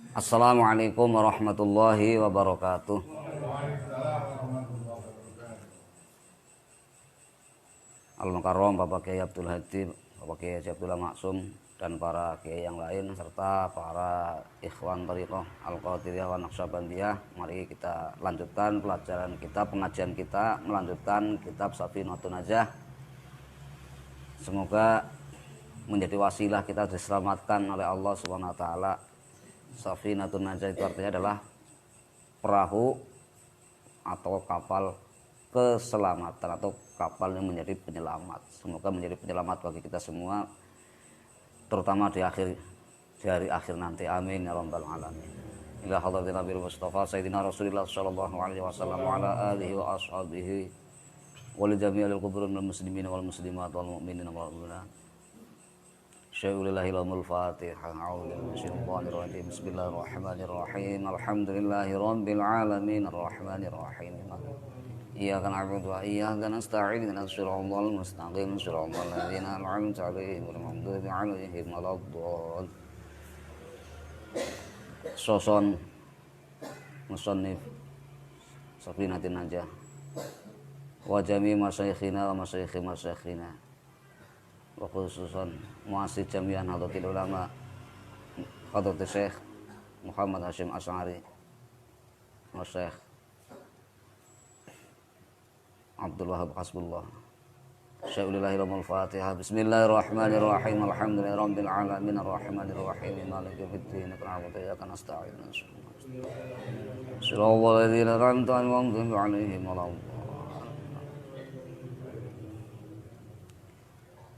Assalamualaikum warahmatullahi wabarakatuh. Al-Mukarram Bapak Kiai Abdul Hadi, Bapak Kiai Abdullah Maksum, dan para kiai yang lain serta para ikhwan thariqah Al-Qadiriyah wa Naqsyabandiyah. Mari kita lanjutkan pelajaran kita, pengajian kita, melanjutkan kitab Safinatun Najah. Semoga menjadi wasilah kita diselamatkan oleh Allah Subhanahu wa taala. Safinatun Najah itu artinya adalah perahu atau kapal keselamatan atau kapal yang menjadi penyelamat. Semoga menjadi penyelamat bagi kita semua, terutama di hari akhir nanti. Amin ya rabbal alamin. Ila hadratin Nabil Mustafa Sayyidina Rasulullah sallallahu alaihi wasallam wa ala alihi wa ashabihi wa li jami'il quburin minal muslimin wal muslimat wal mu'minin wal mu'minat. Syai'ulillahil Fatihah. A'udzubillahi Bismillahirrahmanirrahim. Alhamdulillahi rabbil alamin arrahmanir rahim. Iyyaka na'budu wa iyyaka nasta'in ihdinas siratal mustaqim siratal ladzina an'amta 'alaihim ghairil maghdubi 'alaihim waladdallin. Soson musannif Safinatun Najah wa jami' masyayikhina wa masyayikhi masyayikhina wa khususan muassis jami'an hadratil ulama Hadratul Syekh Muhammad Hasyim Asy'ari wa Syekh Abdul Wahab Hasbullah. Syai'ulillahil Fatihah. Bismillahirrahmanirrahim. Alhamdulillahi rabbil alamin arrahmanir rahim maliki yaumiddin. Na'budu wa iyyaka nasta'in. Shiratal ladzina an'amta 'alaihim waladdallin.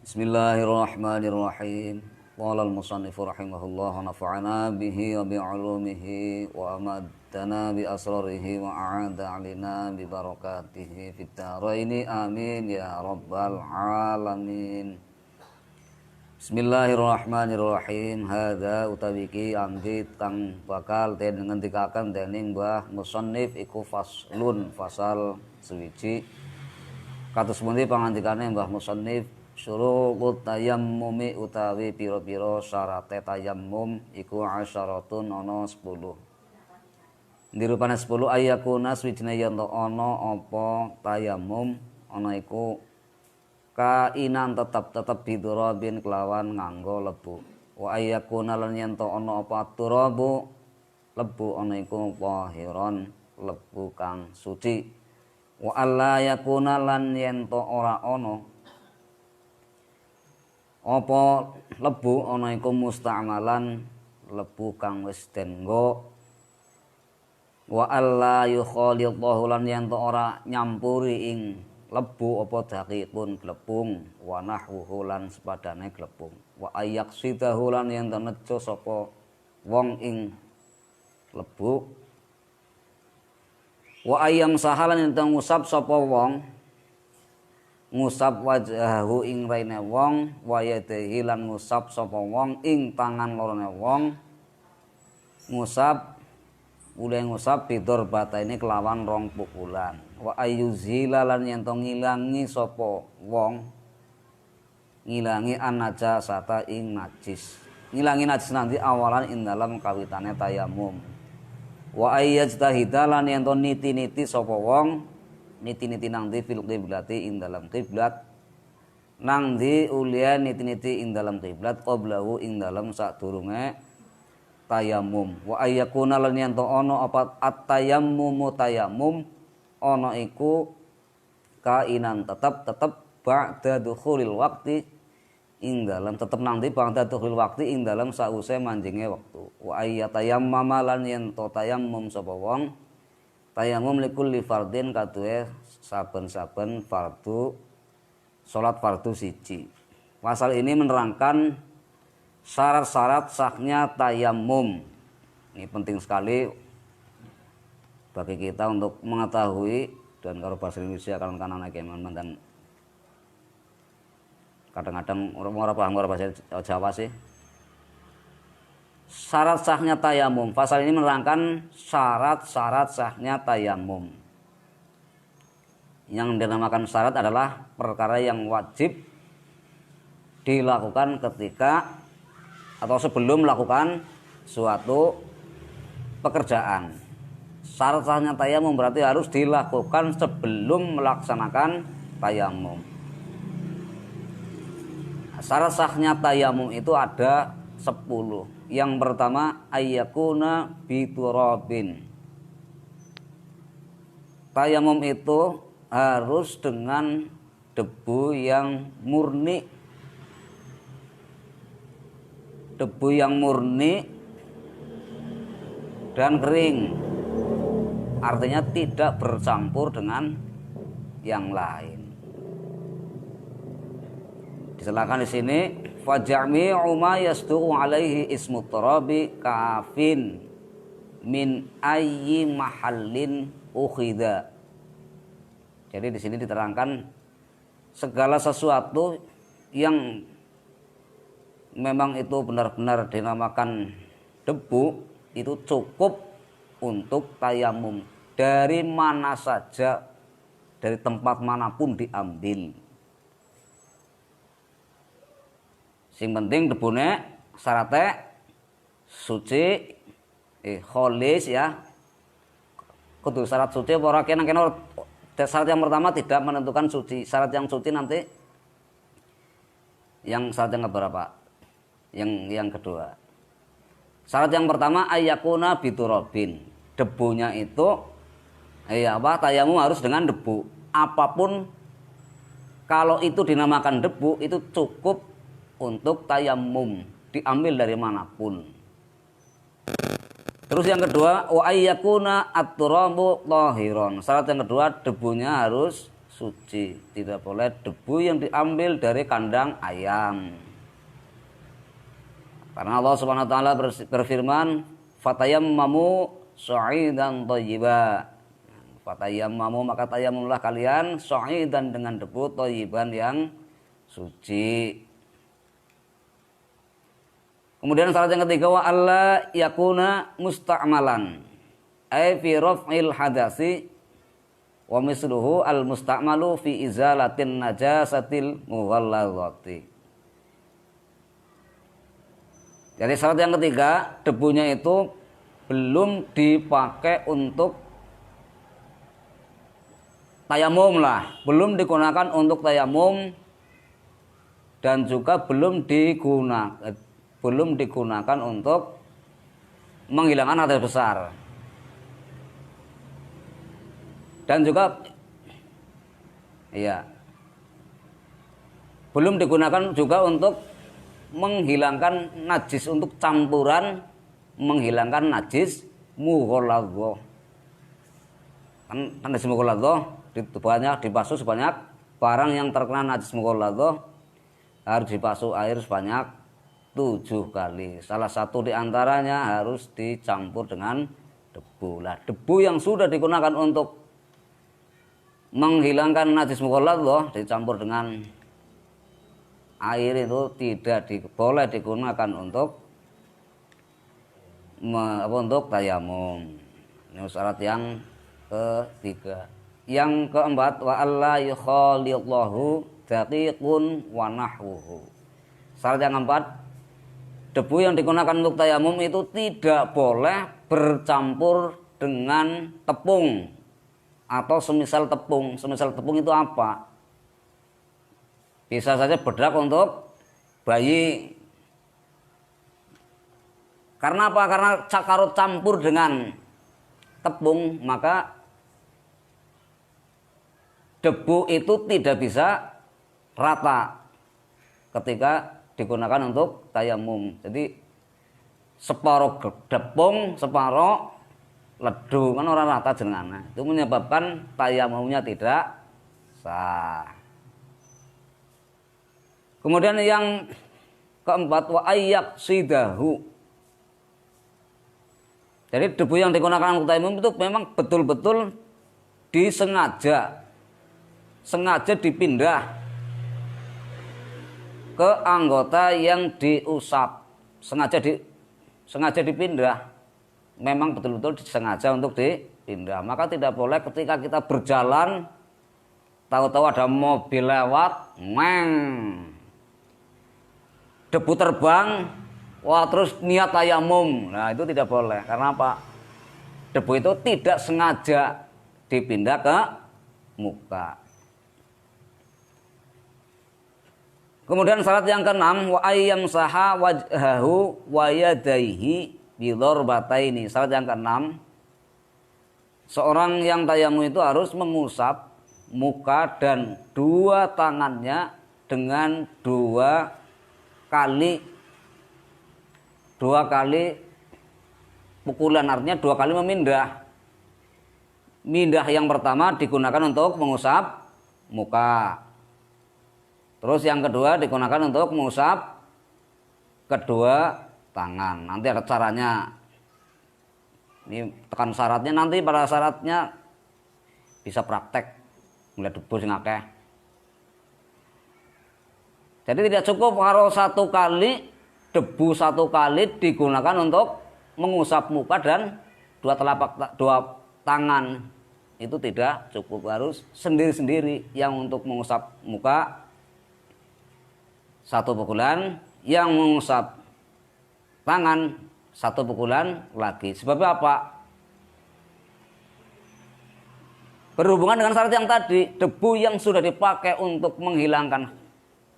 Bismillahirrahmanirrahim. Qala al-musannif rahimahullah wa nafa'ana bihi wa bi'ulumihi wa amaddana bi asrarihi wa a'ada 'alaina bi barakatihi fid dharaini amin ya rabbal alamin. Bismillahirrahmanirrahim. Hadza utawiki amdi kang bakal den ngendikaken dening Mbah musannif iku faslun fasal suwiji. Kados pundi pangandikane Mbah musannif? Syurutut tayammumi utawi pira-pira syarate tayammum iku asyaratun ana 10. Dirupane 10 ayakuna swijine yen ana apa tayammum ana iku kainan tetep bidurabin kelawan nganggo lebu. Wa ayakuna lan yen ana apa turabu lebu ana iku tahiron lebu kang suci. Wa alla yakuna lan yen ora ana apa lebu ana iku musta'malan lebu kang wis den nggo. Wa alla yukhalidhahu lan yen ora nyampuri ing lebu apa daqiqun glepung wa nahwuhu lan sepadane glepung. Wa ayyaksidahu lan yen nejo sapa wong ing lebu. Wa ayyam sahalan yen ngusap sapa wong ngusap wajahu ing raine wong wa yadihi lan ngusap sapa wong ing tangan lorone wong ngusap bidor bataine kelawan rong pukulan. Wa ayyuzila lan yen to ngilangi sapa wong ngilangi an-najasata ing najis. Ngilangi najis nanti awalan ing dalam kawitane tayamum. Wa ayyajtahida lan yen to niti-niti sapa wong niti-niti nang di fil qiblati ing dalam qiblat nang di ulia niti-niti ing dalam qiblat qablahu ing dalam sadurunge tayammum. Wa ayyakuna lan yen to ana apa at-tayammumu tayammum ana iku kainan tetep ba'da dukhulil waqti ing dalam tetep nang di ba'da dukhulil waqti ing dalam sause manjinge wektu. Wa ayyatayammama lan yen to tayammum sapa wong tayamum likulli fardin kaduwe saben-saben fardu salat fardu siji. Pasal ini menerangkan syarat-syarat sahnya tayamum. Ini penting sekali bagi kita untuk mengetahui, dan kalau bahasa Indonesia kalau kanan kemen dan kadang-kadang orang paham kalau bahasa Jawa sih. Syarat sahnya tayamum. Pasal ini menerangkan syarat-syarat sahnya tayamum. Yang dinamakan syarat adalah perkara yang wajib dilakukan ketika atau sebelum melakukan suatu pekerjaan. Syarat sahnya tayamum berarti harus dilakukan sebelum melaksanakan tayamum. Syarat sahnya tayamum itu ada 10. Yang pertama ayyakuna biturabin. Tayamum itu harus dengan debu yang murni. Debu yang murni dan kering. Artinya tidak bercampur dengan yang lain. Disilakan di sini fajami'u ma yasdu'u alaihi ismu turabi kafin min ayyi mahallin ukhidha. Jadi di sini diterangkan segala sesuatu yang memang itu benar-benar dinamakan debu itu cukup untuk tayamum dari mana saja, dari tempat manapun diambil. Sing penting debune syaratnya suci, kholis ya. Kudu syarat suci ora kena-kena. Syarat yang pertama tidak menentukan suci. Syarat yang suci nanti yang syarat yang berapa? Yang kedua. Syarat yang pertama ayyakuna biturabin. Debunya itu tayamum harus dengan debu. Apapun kalau itu dinamakan debu itu cukup untuk tayamum, diambil dari manapun. Terus yang kedua wa ayyakuna at-turabu tahiron. Syarat yang kedua debunya harus suci. Tidak boleh debu yang diambil dari kandang ayam. Karena Allah Subhanahu wa taala berfirman fatayammamu shu'idan thayyiba. Fatayammamu maka tayamumlah kalian shu'idan dengan debu thayyiban yang suci. Kemudian syarat yang ketiga wa alla yakuna musta'malan ay fi raf'il hadasi wa misluhu al musta'malu fi izalatin najasatil mughallazati. Jadi syarat yang ketiga debunya itu belum dipakai untuk tayamum lah, belum digunakan untuk tayamum dan juga belum digunakan untuk menghilangkan hadas besar. Dan juga belum digunakan juga untuk menghilangkan najis, untuk campuran menghilangkan najis mughalladhah. Kan najis mughalladhah dibasuh sebanyak barang yang terkena najis mughalladhah harus dibasuh air sebanyak 7 kali. Salah satu di antaranya harus dicampur dengan debu. Lah, debu yang sudah digunakan untuk menghilangkan najis mughalladhah dicampur dengan air itu tidak boleh digunakan untuk tayamum. Ini syarat yang ketiga. Yang keempat wa alla yukhalidallahu daqiqun wa nahwuhu. Syarat yang keempat, debu yang digunakan untuk tayamum itu tidak boleh bercampur dengan tepung atau semisal tepung. Semisal tepung itu apa? Bisa saja bedak untuk bayi. Karena apa? Karena kalau campur dengan tepung maka debu itu tidak bisa rata ketika digunakan untuk tayamum. Jadi separuh tepung, separuh ledu kan orang rata jenengane. Itu menyebabkan tayamumnya tidak sah. Kemudian yang keempat wa ayyaksidahu. Jadi debu yang digunakan untuk tayamum itu memang betul-betul sengaja dipindah ke anggota yang diusap, sengaja dipindah. Memang betul-betul disengaja untuk dipindah. Maka tidak boleh ketika kita berjalan tahu-tahu ada mobil lewat, debu terbang, wah terus niat tayamum. Nah, itu tidak boleh. Karena apa? debu itu tidak sengaja dipindah ke muka. Kemudian syarat yang keenam, wa ayyam saha wajhahu wa yadaihi bidharbataini. Syarat yang keenam, seorang yang tayamum itu harus mengusap muka dan dua tangannya dengan dua kali pukulan, artinya dua kali memindah. Mindah yang pertama digunakan untuk mengusap muka. Terus yang kedua digunakan untuk mengusap kedua tangan. Nanti ada caranya. Ini tekan syaratnya, nanti pada syaratnya bisa praktek melihat debu sing akeh. Jadi tidak cukup kalau satu kali debu satu kali digunakan untuk mengusap muka dan dua tangan. Itu tidak cukup, harus sendiri-sendiri. Yang untuk mengusap muka satu pukulan, yang mengusap tangan satu pukulan lagi. Sebabnya apa? Berhubungan dengan syarat yang tadi, debu yang sudah dipakai untuk menghilangkan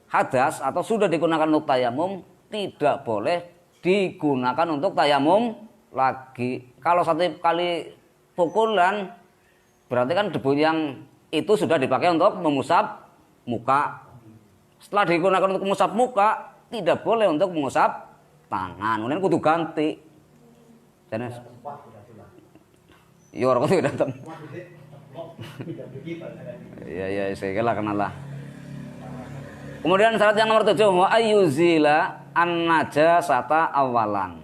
hadas atau sudah digunakan untuk tayamum tidak boleh digunakan untuk tayamum lagi. Kalau satu kali pukulan berarti kan debu yang itu sudah dipakai untuk mengusap muka. Setelah digunakan untuk mengusap muka, tidak boleh untuk mengusap tangan. Kemudian kudu ganti. Jadi, iya orang itu datang. Iya, saya kira kenal lah. Kemudian syarat yang nomor 7, wa ayyuzila an-najasata awalan.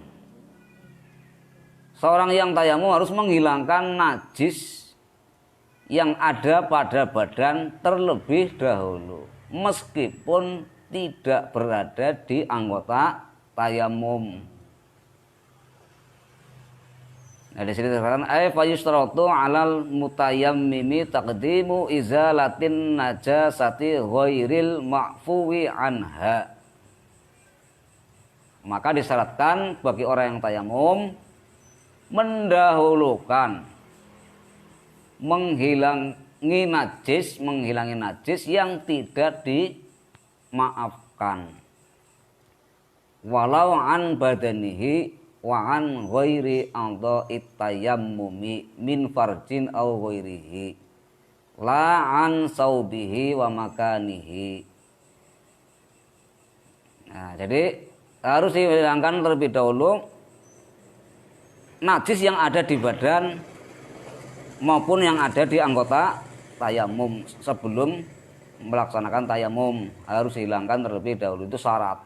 Seorang yang tayamum harus menghilangkan najis yang ada pada badan terlebih dahulu, meskipun tidak berada di anggota tayamum. Nah, di sini dikatakan ay fayustaratu 'alal mutayammimi taqdimu izalatin najasati ghairil ma'fuwi anha. Maka disyaratkan bagi orang yang tayamum mendahulukan menghilangi najis yang tidak dimaafkan, walau an badanihi wa an ghairi adha'it tayammumi min farjin aw ghairihi la an saubihi wa makanihi. Nah, jadi harus dihilangkan terlebih dahulu najis yang ada di badan maupun yang ada di anggota tayamum. Sebelum melaksanakan tayamum harus dihilangkan terlebih dahulu, itu syarat.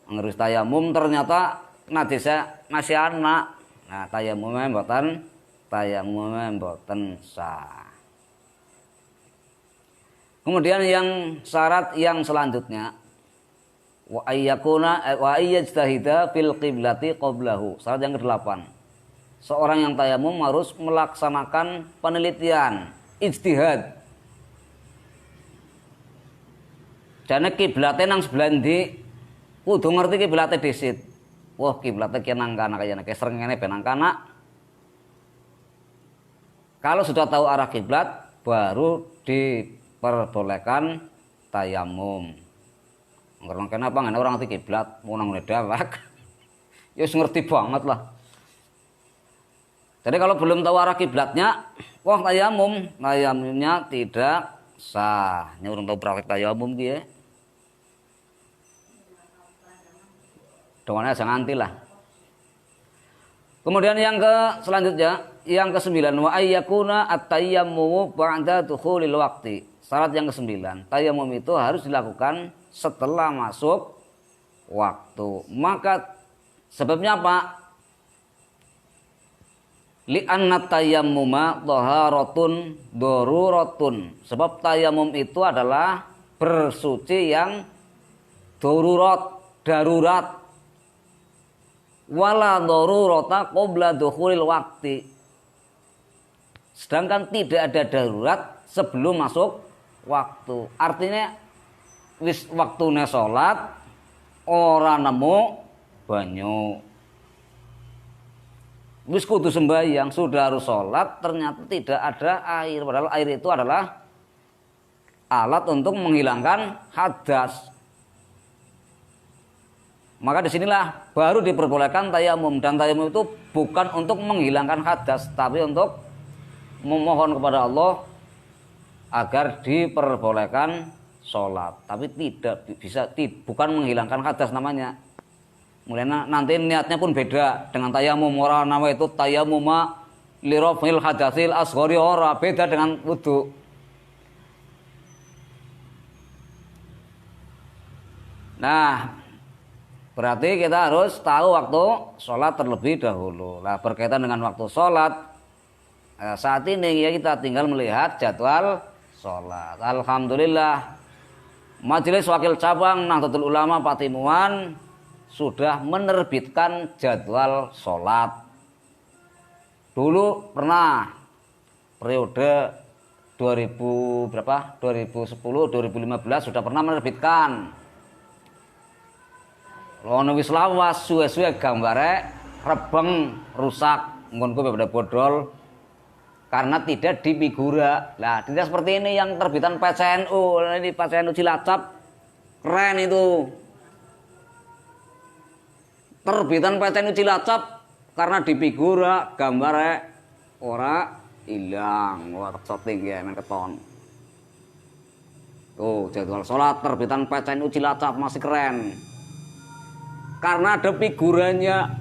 Ngurus tayamum ternyata najisnya masih ana, nah tayamumnya mboten sah. Kemudian yang syarat yang selanjutnya, wa ayyajtahida fil qiblati qablahu. Syarat yang ke-8, seorang yang tayamum harus melaksanakan penelitian, ijtihad. Jane kiblate nang sebelah ndi, kudu ngerti kiblate dhisit. Wah, kiblate ki nang kana kaya nek srengenge ben nang kana. Kalau sudah tahu arah kiblat, baru diperbolehkan tayamum. Ngerti kenapa ngene orang ngerti kiblat, mau nang dawak. Ya wis ngerti banget lah. Jadi kalau belum tahu arah kiblatnya, wah tayamumnya tidak sah. Ini orang tahu praktek tayamum ki ya. Doanya jangan anti lah. Kemudian yang selanjutnya, yang ke-9, wa ayyakuna at-tayammumu ba'da dukhulil waqti. Syarat yang ke-9, tayamum itu harus dilakukan setelah masuk waktu. Maka sebabnya apa? Li'anna tayammuma dhaharatun daruratun. Sebab tayamum itu adalah bersuci yang darurat. Wala darurata qabla dukhulil waqti. Sedangkan tidak ada darurat sebelum masuk waktu. Artinya wis waktune salat ora nemu banyu. Wis kudu sembahyang, sudah harus sholat, ternyata tidak ada air. Padahal air itu adalah alat untuk menghilangkan hadas. Maka disinilah baru diperbolehkan tayamum. Dan tayamum itu bukan untuk menghilangkan hadas, tapi untuk memohon kepada Allah agar diperbolehkan sholat. Tapi tidak bisa, bukan menghilangkan hadas namanya. Mulai nanti niatnya pun beda dengan tayamum. Orang nama itu tayamuma lirofil hadasil asghari, ora beda dengan wudu. Nah, berarti kita harus tahu waktu sholat terlebih dahulu. Nah, berkaitan dengan waktu sholat, saat ini ya kita tinggal melihat jadwal sholat. Alhamdulillah, Majelis Wakil Cabang Nahdlatul Ulama Patimuan sudah menerbitkan jadwal sholat. Dulu pernah periode 2010, 2015 sudah pernah menerbitkan. Lono wis lawas suwe-suwe gambare rebeng rusak nggonku beda bodol karena tidak dipigura. Lah, tidak seperti ini yang terbitan PCNU. Ini PCNU Cilacap keren itu. Terbitan PCNU Cilacap karena dipigura gambare ora ilang, ora shooting ya men keton. Tuh, jadwal sholat terbitan PCNU Cilacap masih keren. Karena ada figurannya.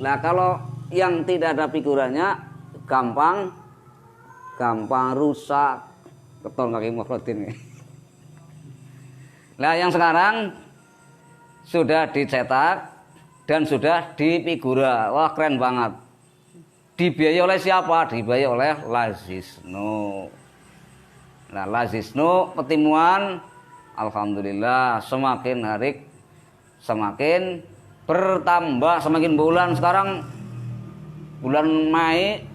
Nah, kalau yang tidak ada figurannya gampang rusak. Keton kaki Mukhrodin. Nah, yang sekarang sudah dicetak dan sudah difigura. Wah, keren banget. Dibiayai oleh siapa? Dibiayai oleh Lazisnu. Nah, Lazisnu Petimuan alhamdulillah semakin hari semakin bertambah, semakin bulan. Sekarang bulan Mei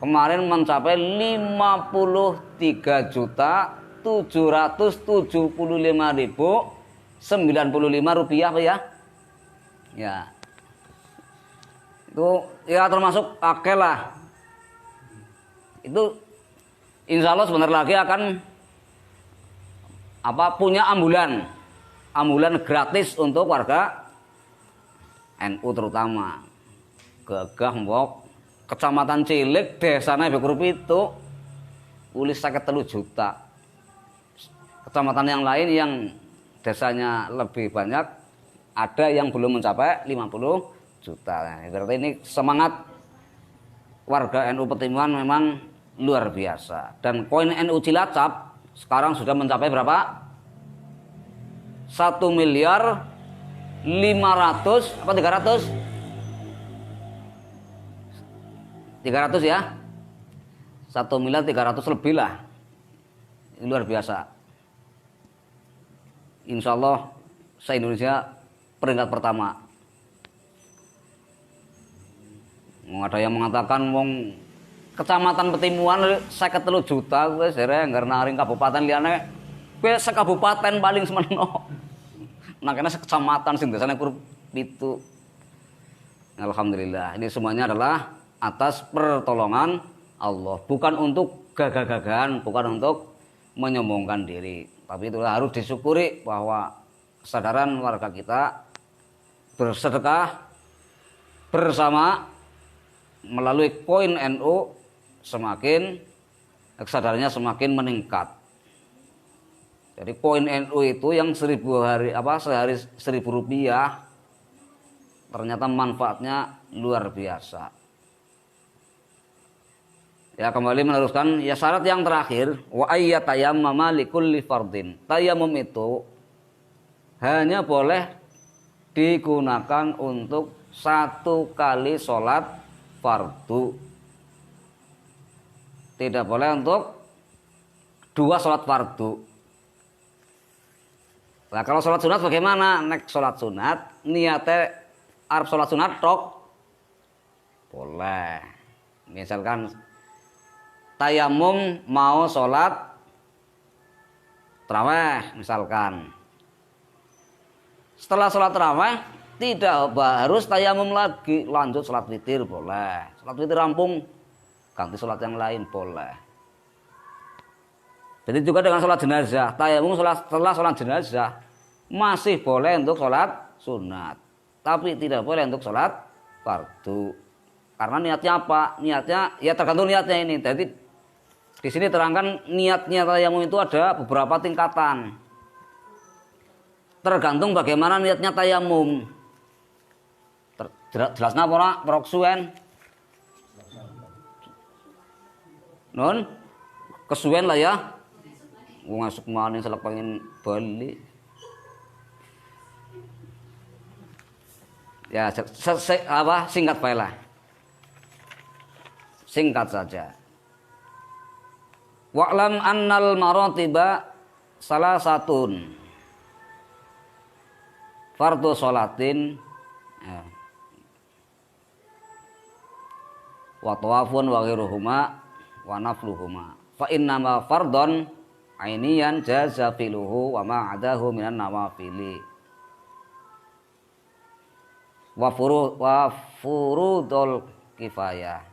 kemarin mencapai 53.775.095 rupiah ya. Ya. Itu ya termasuk akeh lah. Itu insya Allah sebentar lagi akan punya ambulan gratis untuk warga NU terutama. Gagah mbok kecamatan Cilik desane Bekur Pitu ulis 53 juta. Kecamatan yang lain yang desanya lebih banyak ada yang belum mencapai 50 juta. Nah, berarti ini semangat warga NU Petimuan memang luar biasa. Dan koin NU Cilacap sekarang sudah mencapai berapa? 1.500.000.000 apa 300? 300 ya. 1.300.000.000 lebih lah. Ini luar biasa. Insya Allah se-Indonesia peringkat pertama. Ada yang mengatakan wong kecamatan Petimuan 53 juta wis karena ring kabupaten liyane wis sekabupaten paling semeno. Nah, karena sekecamatan sing desane Bekur Pitu. Alhamdulillah, ini semuanya adalah atas pertolongan Allah, bukan untuk gagah-gagahan, bukan untuk menyombongkan diri, tapi itu harus disyukuri bahwa kesadaran warga kita bersedekah bersama melalui koin NU kesadarannya semakin meningkat. Jadi koin NU itu yang sehari 1.000 rupiah ternyata manfaatnya luar biasa. Ya, kembali meneruskan ya, syarat yang terakhir wa ayyatayammama likulli fardin. Tayamum itu hanya boleh digunakan untuk satu kali sholat fardu. Tidak boleh untuk 2 sholat fardu. Nah, kalau sholat sunat bagaimana? Nek sholat sunat niatnya arep sholat sunat tok boleh. Misalkan tayamum mau sholat tarawih misalkan. Setelah sholat tarawih tidak harus tayamum lagi, lanjut sholat witir boleh. Sholat witir rampung, ganti sholat yang lain boleh. Jadi juga dengan sholat jenazah, tayamum setelah sholat jenazah masih boleh untuk sholat sunat, tapi tidak boleh untuk sholat fardu. Karena niatnya apa? Niatnya ya tergantung niatnya ini. Jadi di sini terangkan niatnya tayamum itu ada beberapa tingkatan. Tergantung bagaimana niatnya tayamum. Jelasnya apa? Peroksuan. Non, kesuwen lah ya. Masuk mana selak pengen balik. Ya, singkat baiklah. Singkat saja. Wa'lam annal maratiba salah satun. Fardu sholatin ya. Wa tawafun wa ghairuhuma wa nafluhuma. Fa innama fardon ainiyan jaza filuhu wa ma adahu minan nawafili. Wa furudul kifayah.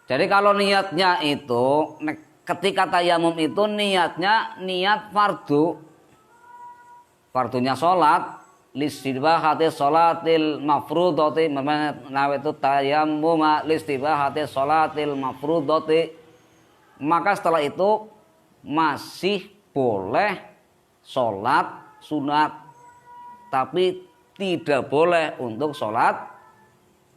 Jadi kalau niatnya itu ketika tayamum itu niatnya niat fardu. Fardunya salat listibahati sholatil mafrudati nawaitu tayammuma listibahati sholatil mafrudati. Maka setelah itu masih boleh sholat sunat, tapi tidak boleh untuk sholat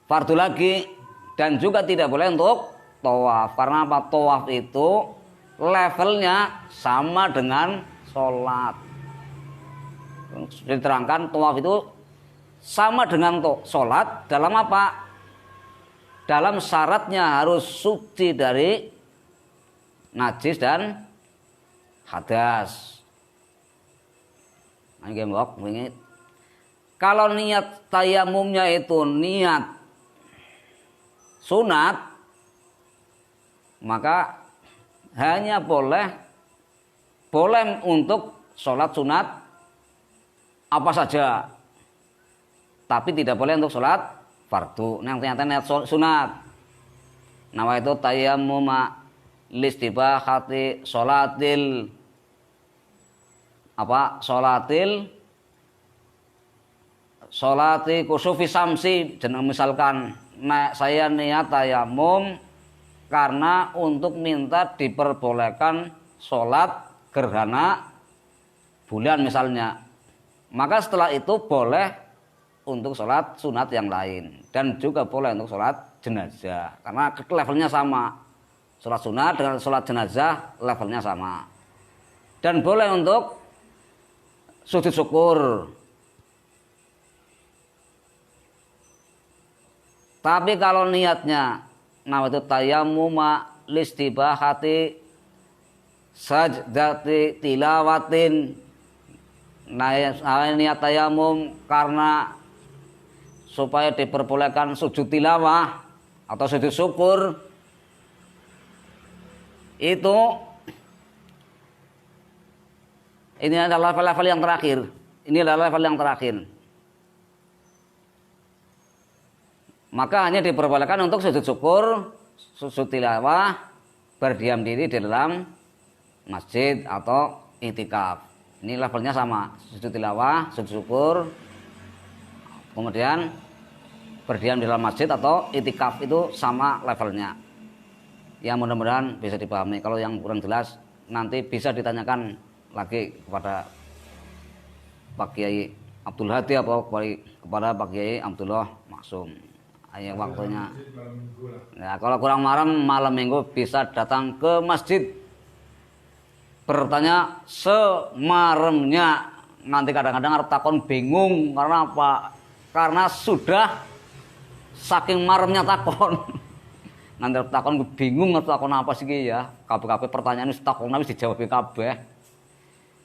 fardu lagi, dan juga tidak boleh untuk tawaf. Karena apa? Tawaf itu levelnya sama dengan sholat. Diterangkan tawaf itu sama dengan sholat dalam apa? Dalam syaratnya harus suci dari najis dan hadas. Kalau niat tayamumnya itu niat sunat, maka hanya boleh untuk sholat sunat apa saja, tapi tidak boleh untuk sholat fardu. Yang ternyata niat sunat, nama itu tayammuma listibahati sholatil sholati kusufi samsi. Misalkan saya niat tayamum karena untuk minta diperbolehkan sholat gerhana bulan misalnya, maka setelah itu boleh untuk sholat sunat yang lain, dan juga boleh untuk sholat jenazah karena levelnya sama. Sholat sunat dengan sholat jenazah levelnya sama, dan boleh untuk sujud syukur. Tapi kalau niatnya nawaitu tayammuma listibahati sajdati tilawatin, niat tayamum karena supaya diperbolehkan sujud tilawah atau sujud syukur, itu ini adalah level yang terakhir. Ini adalah level yang terakhir. Maka hanya diperbolehkan untuk sujud syukur, sujud tilawah, berdiam diri di dalam masjid atau i'tikaf. Ini levelnya sama, sujud tilawah, sujud syukur, kemudian berdiam di dalam masjid atau i'tikaf itu sama levelnya. Ya mudah-mudahan bisa dipahami. Kalau yang kurang jelas nanti bisa ditanyakan lagi kepada Pak Kiai Abdul Hadi atau kepada Pak Kiai Abdullah Maksum. Ayo waktunya. Ya, kalau kurang malam minggu bisa datang ke masjid, bertanya semaremnya. Nanti kadang-kadang takon bingung karena apa? Karena sudah saking maremnya takon. Nanti takon bingung takon apa sih ya? Kabeh pertanyaan wis takon wis dijawab kabeh.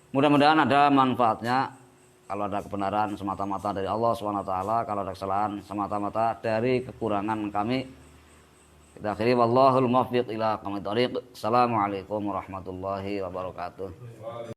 Mudah-mudahan ada manfaatnya. Kalau ada kebenaran semata-mata dari Allah SWT, kalau ada kesalahan semata-mata dari kekurangan kami. Kita akhiri wallahul muwaffiq ila aqwamit thoriq. Assalamualaikum warahmatullahi wabarakatuh.